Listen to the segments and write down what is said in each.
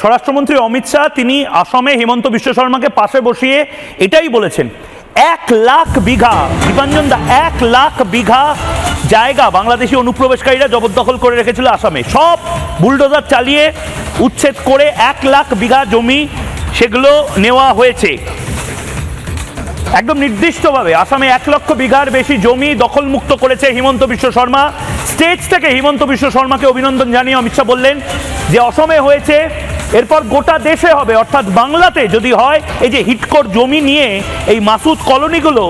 স্বরাষ্ট্রমন্ত্রী অমিত শাহ তিনি আসামে হিমন্ত বিশ্ব শর্মাকে পাশে বসিয়ে এটাই বলেছেন, 1,00,000 বিঘা, দীপাঞ্জন দা, 1,00,000 বিঘা জায়গা বাংলাদেশি অনুপ্রবেশকারীরা জবরদখল করে রেখেছিল আসামে, সব বুলডোজার চালিয়ে উচ্ছেদ করে 1,00,000 বিঘা জমি সেগুলো নেওয়া হয়েছে। একদম নির্দিষ্টভাবে আসামে 1,00,000 বিঘার বেশি জমি দখলমুক্ত করেছে হিমন্ত বিশ্ব শর্মা। স্টেজ থেকে হিমন্ত বিশ্ব শর্মাকে অভিনন্দন জানিয়ে অমিত শাহ বললেন যে অসমে হয়েছে, এরপর গোটা দেশে হবে, অর্থাৎ বাংলাতে যদি হয়, এই যে হিটকোর জমি নিয়ে এই মাসুদ কলোনিগুলো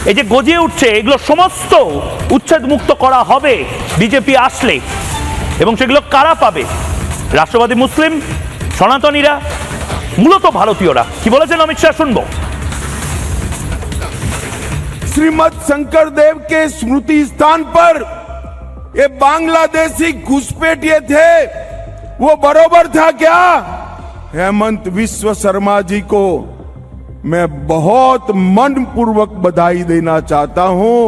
এই যে গজিয়ে উঠছে, এগুলো সমস্ত উচ্ছেদ মুক্ত করা হবে বিজেপি আসলে। এবং সেগুলো কারা পাবে? রাষ্ট্রবাদী মুসলিম, সনাতনীরা, মূলত ভারতীয়রা। কি বলেছেন অমিত শাহ শুনবো। श्रीमद शंकर देव के स्मृति स्थान पर ये बांग्लादेशी घुसपैठिए थे, वो बरोबर था क्या? हेमंत विश्व शर्मा जी को मैं बहुत मन पूर्वक बधाई देना चाहता हूं।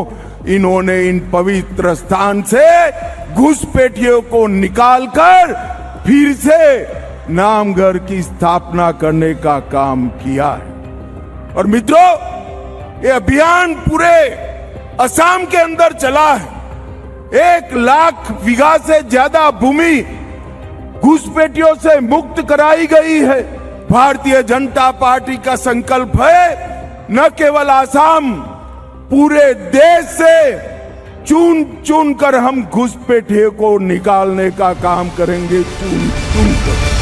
इन्होंने इन पवित्र स्थान से घुसपैठियों को निकालकर फिर से नामघर की स्थापना करने का काम किया है। और मित्रों, ये अभियान पूरे असम के अंदर चला है। 1,00,000 बीघा से ज्यादा भूमि घुसपैठियों से मुक्त कराई गई है। भारतीय जनता पार्टी का संकल्प है, न केवल असम, पूरे देश से चुन चुन कर हम घुसपैठियों को निकालने का काम करेंगे, चुन चुन कर।